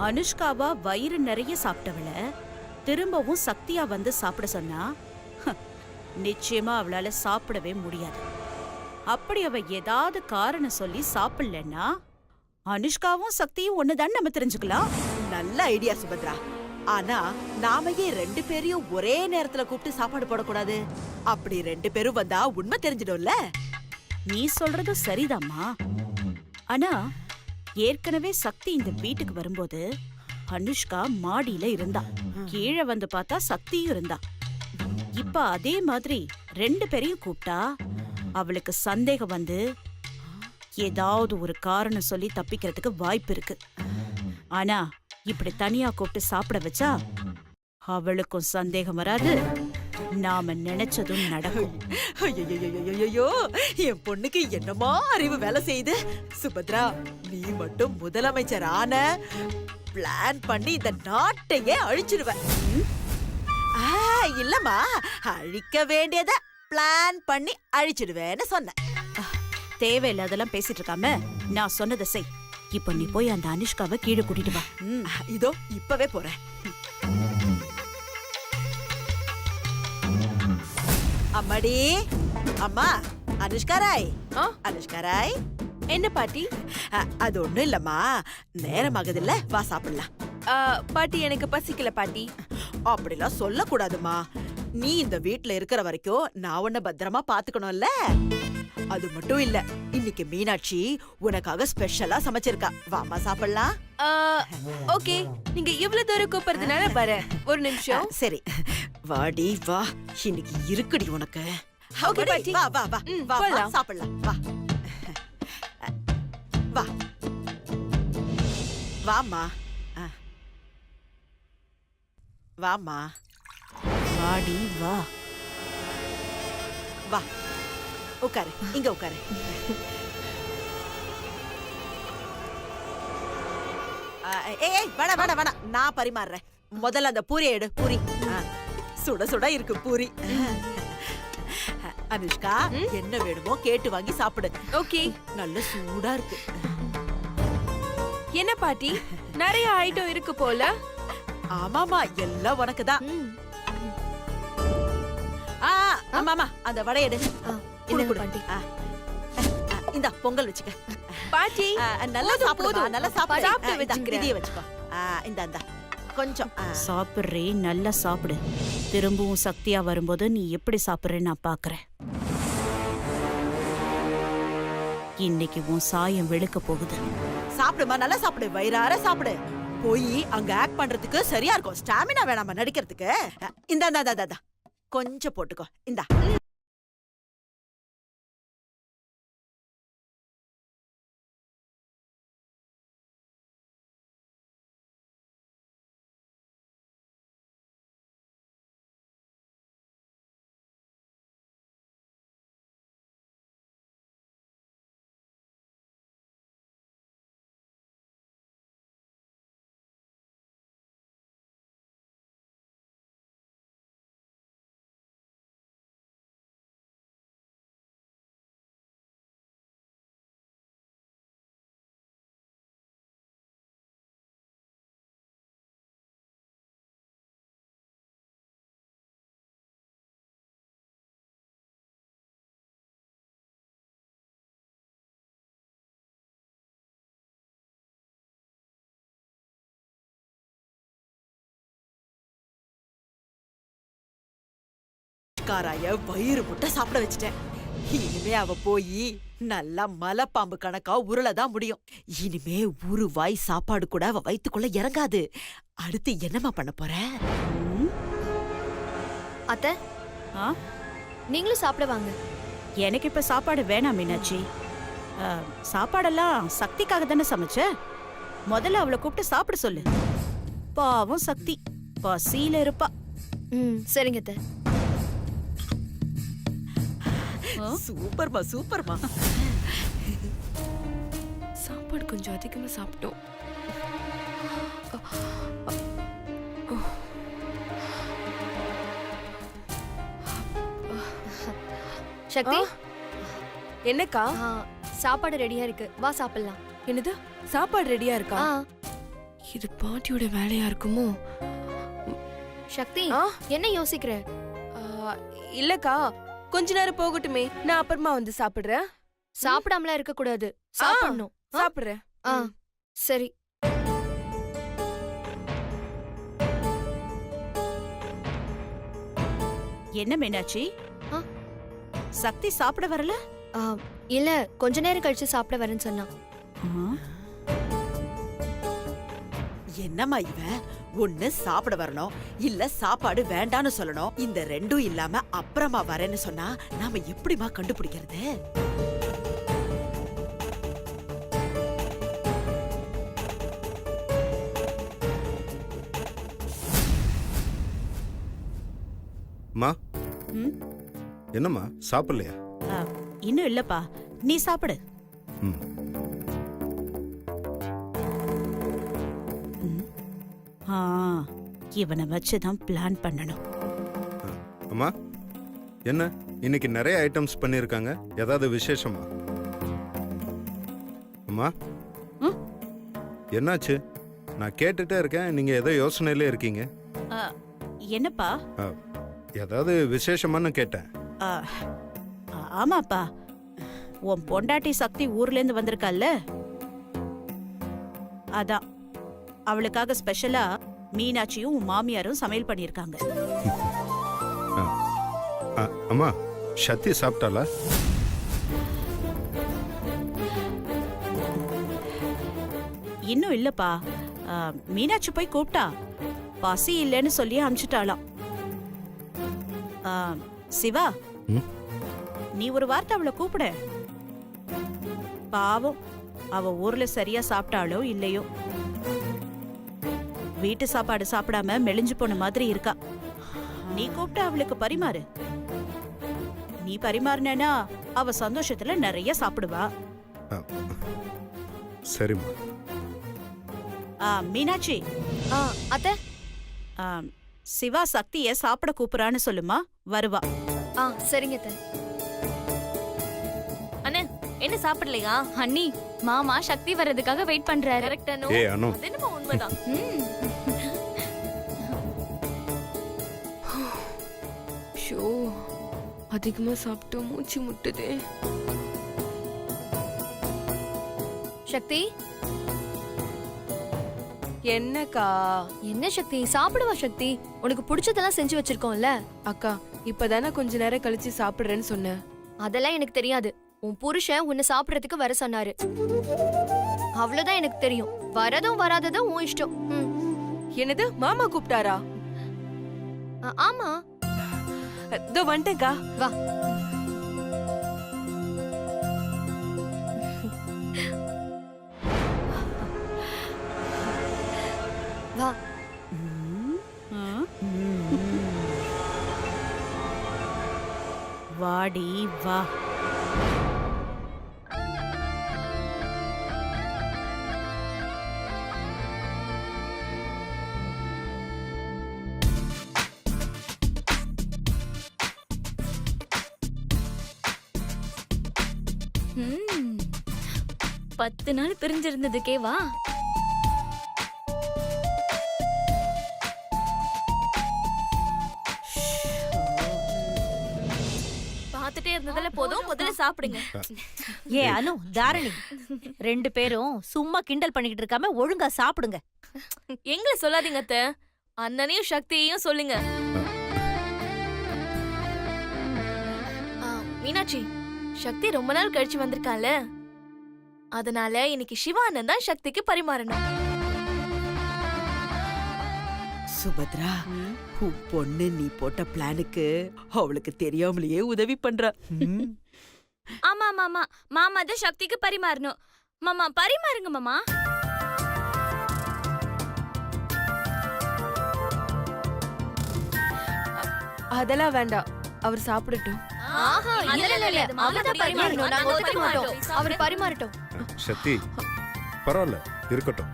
அனுஷ்காவா வயிறு நிறைய சாப்பிட்டவள திரும்பவும் சக்தியா வந்து சாப்பிட சொன்னா நிச்சயமா அவளால சாப்பிடவே முடியாது. அப்படி அவ ஏதாவது காரணம் சொல்லி சாப்பிடலன்னா அனுஷ்காவும் சக்தியும் ஒண்ணுதான் நம்ம தெரிஞ்சுக்கலாம். நல்ல ஐடியா சுபத்ரா. ஆனா நாம ஏன் 2 பேரையும் ஒரே நேரத்துல கூப்பிட்டு சாப்பாடு போடக்கூடாது? அப்படி 2 பேரும் வந்தா உண்மை தெரிஞ்சிடும்ல. நீ சொல்றது சரிதாம்மா. ஆனா ஏற்கனவே சக்தி இந்த வீட்டுக்கு வரும்போது அனுஷ்கா மாடியில இருந்தா, கீழே வந்து பார்த்தா சக்தியும் இருந்தா. இப்ப அதே மாதிரி 2 பேரையும் கூப்பிட்டா அவளுக்கு சந்தேகம் வந்து ஏதாவது ஒரு காரணம் சொல்லி தப்பிக்கிறதுக்கு வாய்ப்பு இருக்கு. ஆனா இப்படி தனியா கூப்பிட்டு சாப்பிட வச்சா அவளுக்கும் சந்தேகம் வராது, நாம நினைச்சதும் நடக்கும். ஐயோ, என் பொண்ணுக்கு என்னமா அறிவு வேலை செய்யுது. சுபத்ரா, நீ மட்டும் முதலமைச்சர் ஆன பிளான் பண்ணி இந்த நாட்டையே அழிச்சிருவ. இல்லம்மா, அழிக்க வேண்டியத பிளான் பண்ணி அழிச்சிடுவேன்னு சொன்னேன். தேவையில்லாதெல்லாம் பேசிட்டு இருக்காம நான் சொன்னதை செய். இப்ப நீ போய் அந்த அனுஷ்காவை கீழே கூட்டிட்டு வா. இதோ இப்பவே போறேன். அம்மாடி, அம்மா, அனுஷ்கா ராய். அனுஷ்கா ராய். என்ன பாட்டி? அது ஒண்ணும் இல்லம்மா, நேரமாகுதுல்ல, வா சாப்பிடலாம். பாட்டி எனக்கு பசிக்கல பாட்டி. அப்படிலாம் சொல்லக்கூடாதுமா. நீ இந்த வீட்ல இருக்கிற வரைக்கும் நான் உன்னை பத்திரமா பாத்துக்கணும்ல. அது மட்டும் இல்ல, இன்னைக்கு மீனாட்சி உனக்காக ஸ்பெஷலா சமைச்சிருக்கா. வாமா சாப்பிடலாம். ஓகே, நீங்க இவ்வளவு தூரம் கூப்பிடுறதுனால வரேன். ஒரு நிமிஷம். சரி, வாடி வா, இன்னைக்கு இருக்குடி உனக்கு. ஓகே பாட்டி, வா வா வா வா, சாப்பிடலாம். வா வா வாமா, வாமா, வாடி வா. வா உட்காரு, இங்க உட்காரு. ஏய், வேணா வேணா வேணா, நான் பரிமாறுறேன். முதல்ல அந்த பூரியை எடு. பூரி சுட சுட இருக்கு பூரி. அனுஷ்கா, என்ன வேணுமோ கேட்டு வாங்கி சாப்பிடு. ஓகே. நல்ல சூடா இருக்கு. என்ன பாட்டி, நிறைய ஐட்டம் இருக்கு போல. ஆமாமா, எல்லாம் உனக்குதான். ஆமாமா, அந்த வடை எடு. இந்த பொங்கல் வச்சுக்க பாட்டி. நல்லா சாப்பிடு, நல்லா சாப்பிட்டு வச்சுக்கோ. இந்த கொஞ்சம் சாப்பிடுறே, நல்லா சாப்பிடு. திரும்பவும் சக்தியா வரும்போது நீ எப்படி சாப்பிடுறேன்னு நான் பாக்குறேன். இன்னைக்கு உன் சாயம் வெளுக்க போகுது. சாப்பிடுமா, நல்லா சாப்பிடு, வயிறார சாப்பிடு. போய் அங்க ஆக்ட் பண்றதுக்கு சரியா இருக்கும். ஸ்டாமினா வேணாமா நடிக்கிறதுக்கு? இந்த கொஞ்சம் போட்டுக்கோ. இந்தா. காராய வயிறு முட்டை சாப்பிட வச்சுட்டேன். இனிமே அவ போய் நல்லா மலைப்பாம்பு கணக்கா உருளதான் முடியும். இனிமே ஒரு வாய் சாப்பாடு கூட அவ வயித்துக்குள்ள இறங்காது. அடுத்து என்னமா பண்ண போற? அத்தை, நீங்களும் சாப்பிட வாங்க. எனக்கு இப்ப சாப்பாடு வேணாம் மீனாட்சி. சாப்பாடெல்லாம் சக்திக்காக தானே சமைச்ச. முதல்ல அவளை கூப்பிட்டு சாப்பிட சொல்லு. பாவம் சக்தி பசியில இருப்பா. சரிங்க அத்தை. சூப்பர்மா, சூப்பர்மா. சாப்பாடு கொஞ்சம் அதிகமா சாப்பிட்டோம். சக்தி, என்னக்கா? சாப்பாடு ரெடியா இருக்கு, வா சாப்பிடலாம். என்னது, சாப்பாடு ரெடியா இருக்கா? இது பாட்டியோட வேலையா இருக்குமோ? சக்தி ஆ? என்ன யோசிக்கிற? இல்லக்கா, கொஞ்ச நேரம் போகட்டுமே, நான் அப்புறமா வந்து சாப்பிடுறேன். சாப்பிடாமலாம் இருக்க கூடாது, சாப்பிடணும். சாப்பிடுறேன். ஆ சரி. என்ன மீனாட்சி? ஆ? சக்தி சாப்பிட வரல? ஆ, இல்ல கொஞ்ச நேரம் கழிச்சு சாப்பிட வரேன்னு சொன்னான். என்னம்மா இவ? ஒண்ணு சாப்பிட வரணும், இல்ல சாப்பாடு வேண்டான்னு சொல்லணும். இந்த ரெண்டும் இல்லாம அப்புறமா வரேன்னு சொன்னா நாம எப்படிமா கண்டுபிடிக்கிறது? அம்மா, ம்? என்னம்மா சாப்பிடலையா? ஆ, இன்னும் இல்லப்பா, நீ சாப்பிடு. ம். ஆ, இவனை வச்சுதான் பிளான் பண்ணணும். அம்மா, என்ன இன்னைக்கு நிறைய ஐட்டம்ஸ் பண்ணிருக்காங்க, ஏதாவது விசேஷமா? அம்மா, ம்? என்னாச்சு? நான் கேட்டுட்டே இருக்கேன், நீங்க ஏதோ யோசனையில இருக்கீங்க. ஆ, என்னப்பா? ஏதாவது விசேஷமான்னு கேட்டேன். ஆ, ஆமாப்பா, உன் பொண்டாட்டி சக்தி ஊர்ல இருந்து வந்திருக்கால்ல, அதான் அவளுக்காக ஸ்பெஷலா மீனாட்சியும் உன் மாமியாரும் சமையல் பண்ணிருக்காங்க. அம்மா, சத்தி சாப்பிட்டாளா? இன்னும் இல்லப்பா, மீனாட்சி போய் கூப்பிட்டா, பசி இல்லைன்னு சொல்லி அனுப்பிச்சிட்டாளாம். சிவா, ம்? நீ ஒரு வார்த்தை அவளை கூப்பிட. பாவம், அவ ஊர்ல சரியா சாப்பிட்டாளோ இல்லையோ, வீட்டு சாப்பாடு சாப்பிடாம மெலிஞ்சு போன மாதிரி இருக்கா. நீ கூப்பிட்டு அவளுக்கு பரிமாறு. நீ பரிமாறினா அவ சந்தோஷத்துல நிறைய சாப்பிடுவா. சரிம்மா. மீனாட்சி, அத்தை. சிவா சக்திய சாப்பிட கூப்பிடுறான்னு சொல்லுமா, வருவா. சரிங்க அத்தை. அண்ணே, என்ன சாப்பிடலையா? அண்ணி, மாமா சக்தி வர்றதுக்காக வெயிட் பண்றாரு. கரெக்ட்டா? நோ, ஏய் அனு, அது என்னமோ உண்மைதான். ஷோ, அதிகமா சாப்பிட்டு மூச்சு முட்டுதே. சக்தி, என்னக்கா? என்ன சக்தி, சாப்பிடுவா சக்தி. உனக்கு பிடிச்சதெல்லாம் செஞ்சு வச்சிருக்கோம்ல. அக்கா, இப்பதானே கொஞ்ச நேரம் கழிச்சு சாப்பிடுறேன்னு சொன்னேன். அதெல்லாம் எனக்கு தெரியாது. உன் புருஷன் உன்னை சாப்பிடறதுக்கு வர சொன்னாரு, அவ்வளவுதான் எனக்கு தெரியும். வரதும் வராததும் உன் இஷ்டம். என்னது, மாமா கூப்பிட்டாரா? ஆமா. இதோ வந்துட்டேன்க்கா. வா. வா. வாடி வா. ம், 10 நாள் பிரிஞ்சிருந்ததுக்கே வா. பாத்துட்டே இருந்ததால போதும், முதல்ல சாப்பிடுங்க. ஏ அனு, தாரணி, 2 பேரும் சும்மா கிண்டல் பண்ணிக்கிட்டு இருக்காம ஒழுங்கா சாப்பிடுங்க. எங்களை சொல்லாதீங்க அத்தை, அண்ணனையும் சக்தியையும் சொல்லுங்க. மீனாட்சி, சக்தி ரொம்ப நாள் கழிச்சு வந்திருக்கால, அதனால இன்னைக்கு சிவா அண்ணன் தான் சக்திக்கு பரிமாறணும். சுபத்ரா, உன் பொண்ணு நீ போட்ட பிளானுக்கு அவளுக்கு தெரியாமலேயே உதவி பண்றா. ஆமா ஆமா ஆமா, மாமா தான் சக்திக்கு பரிமாறணும். மாமா பரிமாறுங்க மாமா. அதெல்லாம் வேண்டாம், அவர் சாப்பிடட்டும். இல்ல, அவர்தான் பரிமாறணும், நாங்க ஒத்துக்க மாட்டோம். அவர் பரிமாறட்டும். சத்தி, பரவாயில்ல, இருக்கட்டும்.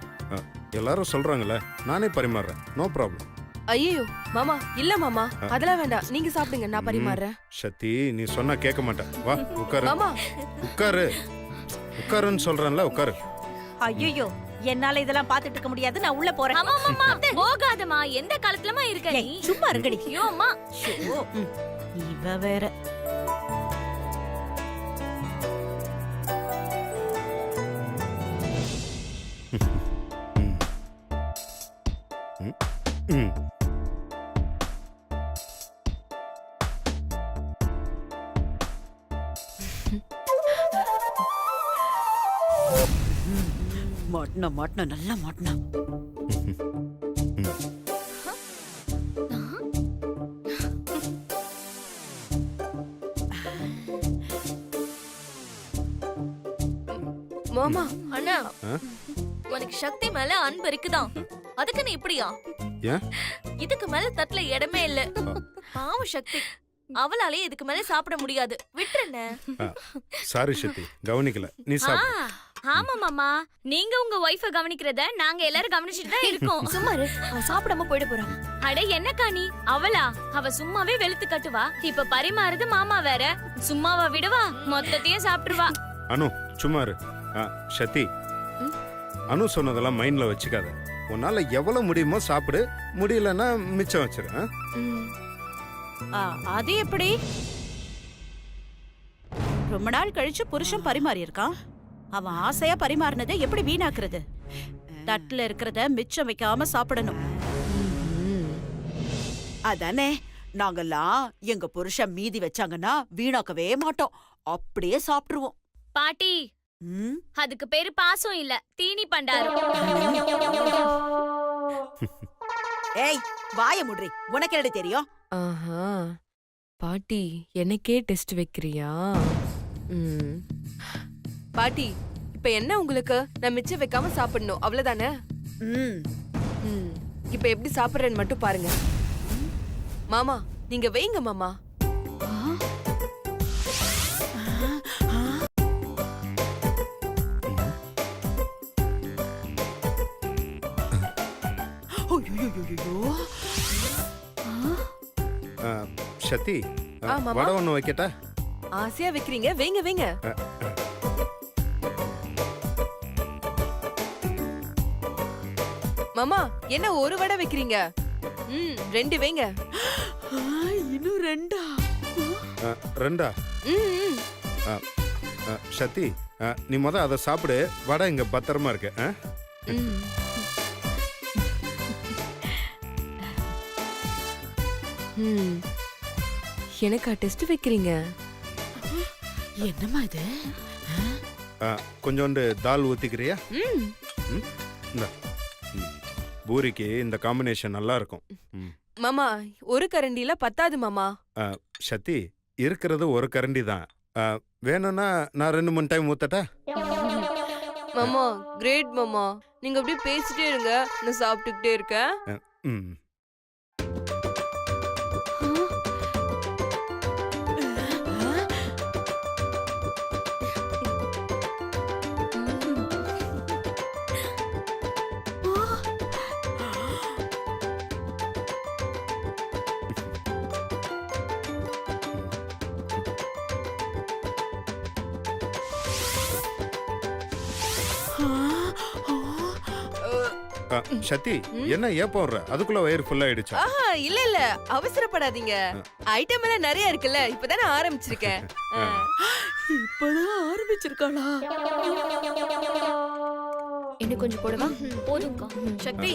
எல்லாரும் சொல்றாங்கல்ல, நானே பரிமாறுறேன், நோ ப்ராப்ளம். ஐயோ மாமா, இல்ல மாமா, அதெல்லாம் வேண்டாம், நீங்க சாப்பிடுங்க, நான் பரிமாறுறேன். சத்தி, நீ சொன்னா கேட்க மாட்டேன். வா உட்காரு. மாமா, உட்காரு, உட்காருன்னு சொல்றேன்ல, உட்காரு. ஐயோ, என்னால இதெல்லாம் பாத்துட்டு இருக்க முடியாது, நான் உள்ள போறேன். அம்மா அம்மா போகாதம்மா, எந்த காலத்துலமா இருக்க நீ? ஏய், சும்மா இருங்கடி. ஐயோ அம்மா. இவ வேற. ம் மாட்டினா நல்லா மாட்டினா. மாமா அண்ணா, ஆ? உனக்கு சக்தி மேல அன்பு இருக்குதான், அதுக்கு நீ இப்படியா? ஏன் இதுக்கு மேல தட்டுல இடமே இல்ல. பாவம் சக்தி, அவளாலே இதுக்கு மேல சாப்பிட முடியாது, விட்டுருண்ணே. சாரி சக்தி, கவனிக்கல. நீ சாப்பிடு. ஆமா மாமா, நீங்க உங்க ஒய்ஃப கவனிக்கிறத நாங்க எல்லாரும் கவனிச்சுட்டு தான் இருக்கோம். சும்மா இரு, அவ சாப்பிடாம போயிட போறா. அட என்னக்கா நீ, அவளா? அவ சும்மாவே வெளுத்து கட்டுவா, இப்ப பரிமாறுது மாமா வேற, சும்மாவா விடுவா? மொத்தத்தையும் சாப்பிட்டுருவா. அனு சும்மா இரு. சக்தி, அனு சொன்னதெல்லாம் மைண்ட்ல வச்சுக்காத. உன்னால எவ்வளவு முடியுமோ சாப்பிடு, முடியலன்னா மிச்சம் வச்சிரு. அது எப்படி? ரொம்ப நாள் கழிச்சு புருஷன் பரிமாறி இருக்கான், அவன் ஆசையா பரிமாறினதை எப்படி வீணாக்குறது? தட்டுல இருக்கிறத மிச்சம் வைக்காம சாப்பிடணும். அதானே, நாங்கெல்லாம் எங்க புருஷன் மீதி வச்சாங்கன்னா வீணாக்கவே மாட்டோம், அப்படியே சாப்பிட்டுருவோம். பாட்டி, ம், அதுக்கு பேரு பாசம் இல்ல, தீனி பண்டாரம். ஏய் வாய முட்ரி, உனக்கு என்னடி தெரியும்? ஆஹா, பாட்டி எனக்கே டெஸ்ட் வைக்கிறியா? பாட்டி, இப்ப என்ன உங்களுக்கு? நான் மிச்சம் வைக்காம சாப்பிடணும் அவ்வளவுதானே? ம், இப்ப எப்படி சாப்பிடுறேன்னு மட்டும் பாருங்க. மாமா நீங்க வைங்க மாமா. ஐயையையையோ. சக்தி, மாமா. வடை ஒண்ணு வைக்கட்டா? ஆசையா வைக்கிறீங்க, வைங்க வைங்க. மாமா என்ன ஒரு வடை வைக்கிறீங்க? 2 வைங்க. இன்னும் 2ஆ? ரெண்டா? ம். சக்தி, நீ முத அதை சாப்பிடு. வடை இங்க பத்திரமா இருக்கு. ம். ம். எனக்கா டெஸ்ட் வைக்கிறீங்க? என்னம்மா இது? கொஞ்சோண்டு தால் ஊத்திக்கிறியா? ம். இந்தா. பூரிக்கு இந்த காம்பினேஷன் நல்லா இருக்கும். மாமா ஒரு கரண்டில பத்தாது மாமா. சக்தி, இருக்கிறது ஒரு கரண்டி தான். வேணும்னா நான் 2-3 டைம் ஊத்தட்டா? மாமா கிரேட் மாமா, நீங்க அப்படியே பேசிட்டே இருங்க, நான் சாப்பிட்டுக்கிட்டே இருக்கேன். ம் சக்தி, என்ன ஏன் போடுற? அதுக்குள்ள வயிறு ஃபுல் ஆயிடுச்சா? ஆஹா இல்ல இல்ல, அவசரப்படாதீங்க. ஐட்டம் எல்லாம் நிறைய இருக்குல்ல, இப்பதானே ஆரம்பிச்சிருக்கேன். இப்பதான் ஆரம்பிச்சிருக்காளா? இன்னும் கொஞ்சம் போடவா? போதும்க்கா. சக்தி,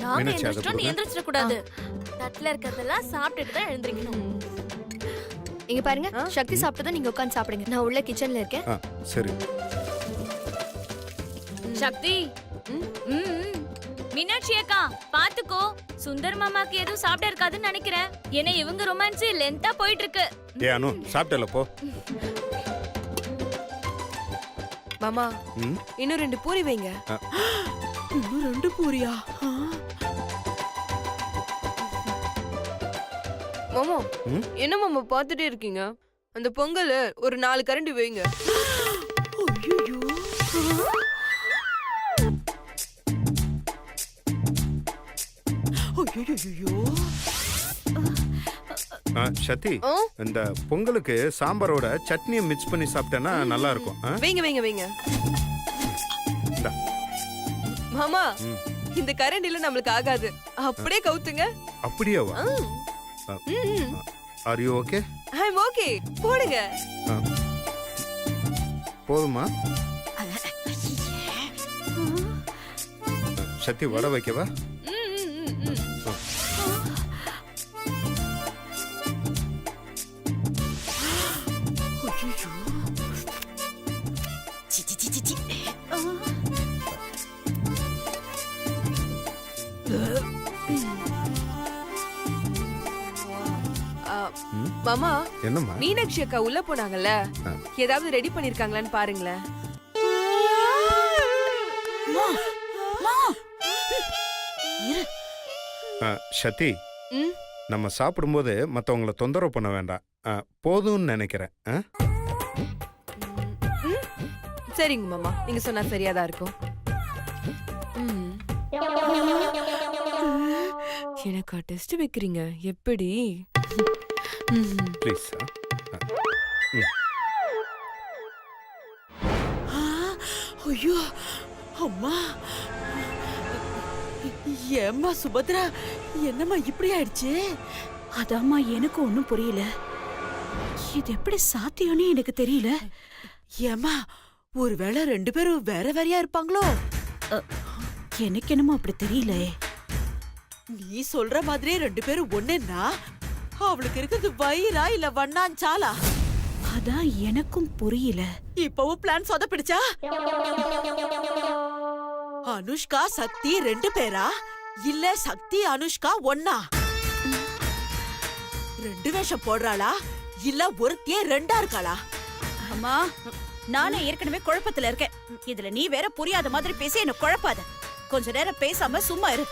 நாங்க மீனாட்சி, அதை எந்திரிச்சிட்டோம், நீ கொடுங்க. எந்திரிச்சிட கூடாது. தட்டுல இருக்கிறதெல்லாம் சாப்பிட்டுட்டு தான் எழுந்திரிக்கணும். இங்க பாருங்க, சக்தி சாப்பிட்டதும் நீங்க உட்கார்ந்து சாப்பிடுங்க. நான் உள்ள கிச்சன்ல இருக்கேன். சரி. சக்தி, மீனாட்சி அக்கா பாத்துக்கோ, சுந்தர் மாமாக்கு எதுவும் சாப்பிட இருக்காதுன்னு நினைக்கிறேன். ஏன்னா இவங்க ரொமான்ஸ் லென்த்தா போயிட்டு இருக்கு. ஏ அனு, சாப்பிட்டல போ. மாமா ம் இன்னும் 2 பூரி வைங்க. இன்னும் 2 பூரியா? மாமா ம்? என்ன மாமா பாத்துட்டே இருக்கீங்க? அந்த பொங்கல் ஒரு 4 கரண்டி வைங்க. ஐயையோ. ஐயையையோ. சக்தி, ஆ? இந்த பொங்கலுக்கு சாம்பாரோட சட்னியை மிக்ஸ் பண்ணி சாப்பிட்டேன்னா நல்லா இருக்கும். வைங்க வைங்க வைங்க. இந்தா. மாமா ம். இந்த கரண்டில நம்மளுக்கு ஆகாது. அப்படியே கவுத்துங்க. அப்படியாவா? Are you okay? I'm okay. போடுங்க. போதுமா? சத்தி வடை வைக்கவா? ம், ம், ம், ம். சி, சி, சி, சி, சி. ஆ, ம்? மாமா என்னம்மா? மீனாட்சி அக்கா உள்ள போனாங்கல்ல, ஆ. ஏதாவது ரெடி பண்ணிருக்காங்களான்னு பாருங்களேன். சத்தி, ம், நம்ம சாப்பிடும்போது மற்றவங்கள தொந்தரவு பண்ண வேண்டாம். போதும்னு நினைக்கிறேன். ம். சரிங்க மாமா, நீங்க சொன்னா சரியாதான் இருக்கும். ம். எனக்கா டெஸ்ட் வைக்கிறீங்க எப்படி? ம். ப்ளீஸ். ஐயோ அம்மா, ஏம்மா சுபத்ரா, என்னம்மா இப்படி ஆயிடுச்சு? அதாம்மா எனக்கு ஒண்ணும் புரியல. இது எப்படி சாத்தியம்னு எனக்கு தெரியல. ஏம்மா, ஒருவேளை ரெண்டு பேரும் வேற வேறையா இருப்பாங்களோ? எனக்கு என்னமோ அப்படி தெரியல. நீ சொல்ற மாதிரியே ரெண்டு பேரும் ஒண்ணேன்னா அவளுக்கு இருக்குது வயிறா இல்ல வண்ணாஞ்சாலா? அதான் எனக்கும் புரியல. இப்பவும் பிளான் சொதப்பிடுச்சா? அனுஷ்கா சக்தி ரெண்டு பேரா இல்ல சக்தி அனுஷ்கா ஒன்னா? ரெண்டு வேஷம் போடுறாளா இல்ல ஒருத்தியே ரெண்டா இருக்காளா? அம்மா, நானே ஏற்கனவே குழப்பத்துல இருக்கேன். இதுல நீ வேற புரியாத மாதிரி பேசி என்ன குழப்பாத. கொஞ்ச நேரம் பேசாம சும்மா இரு.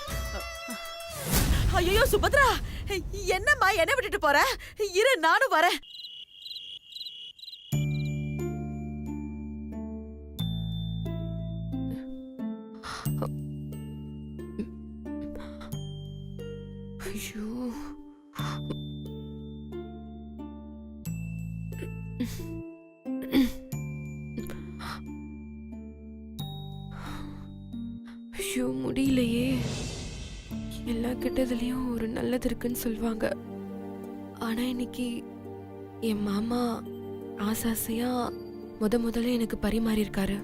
ஐயோ சுபத்ரா, என்னம்மா என்ன விட்டுட்டு போற? இரு, நானும் வரேன். ஐயோ. ஐயோ, முடியலையே. எல்லா கெட்டதுலயும் ஒரு நல்லது இருக்குன்னு சொல்லுவாங்க. ஆனா இன்னைக்கு என் மாமா ஆசாசையா முதல்ல எனக்கு பரிமாறி இருக்காரு.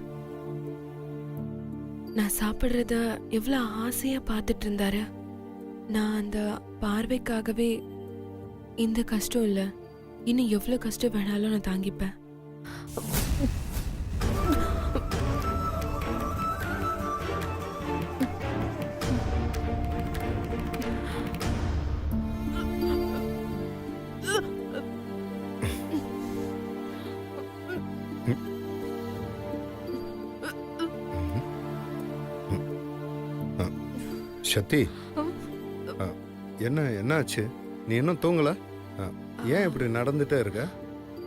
நான் சாப்பிடுறத எவ்வளவு ஆசையா பார்த்துட்டு இருந்தாரு. நான் அந்த பார்வைக்காகவே இந்த கஷ்டம் இல்ல, இன்னும் எவ்வளவு கஷ்டம் வேணாலும் நான் தாங்கிப்பேன். சத்தி, என்னாச்சு? நீ இன்னும் தூங்கல? ஏன் இப்படி நடந்துட்டே இருக்க?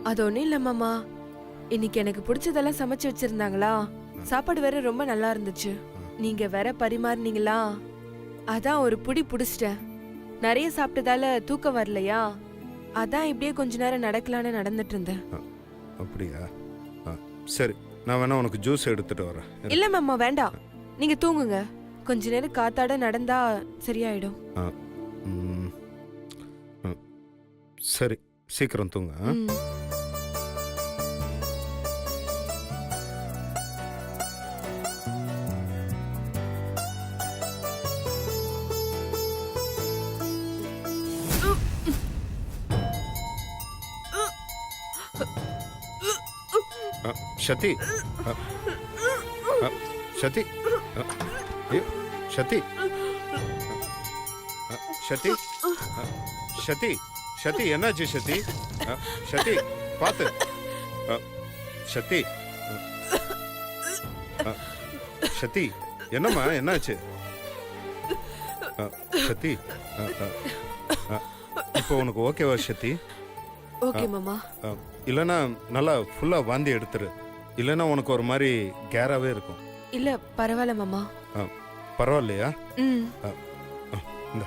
அது ஒண்ணும் இல்ல மாமா, இன்னைக்கு எனக்கு பிடிச்சதெல்லாம் சமைச்சு வச்சிருந்தாங்களா, சாப்பாடு வேற ரொம்ப நல்லா இருந்துச்சு. நீங்க வேற பரிமாறினீங்களா, அதான் ஒரு புடி புடிச்சிட்டேன். நிறைய சாப்பிட்டதால தூக்கம் வரலையா, அதான் இப்படியே கொஞ்ச நேரம் நடக்கலான்னு நடந்துட்டு இருந்தேன். அப்படியா? சரி, நான் வேணா உனக்கு ஜூஸ் எடுத்துட்டு வரேன். இல்ல மாமா, வேண்டாம், நீங்க தூங்குங்க. கொஞ்ச நேரம் காத்தாட நடந்தா சரியாயிடும். ம், சரி, சீக்கிரம் தூங்க. ம். சத்தி, சத்தி, சத்தி, சத்தி, சத்தி, சத்தி, என்னாச்சு சத்தி? சத்தி, பாத்து. சத்தி, சத்தி, என்னம்மா என்னாச்சு? சத்தி, இப்போ உனக்கு ஓகேவா சத்தி? ஓகே மாமா. இல்லைன்னா நல்லா ஃபுல்லா வாந்தி எடுத்துரு, இல்லைன்னா உனக்கு ஒரு மாதிரி கேராவே இருக்கும். இல்ல பரவாயில்ல மாமா. பரவாயில்லையா? ம். இந்தா.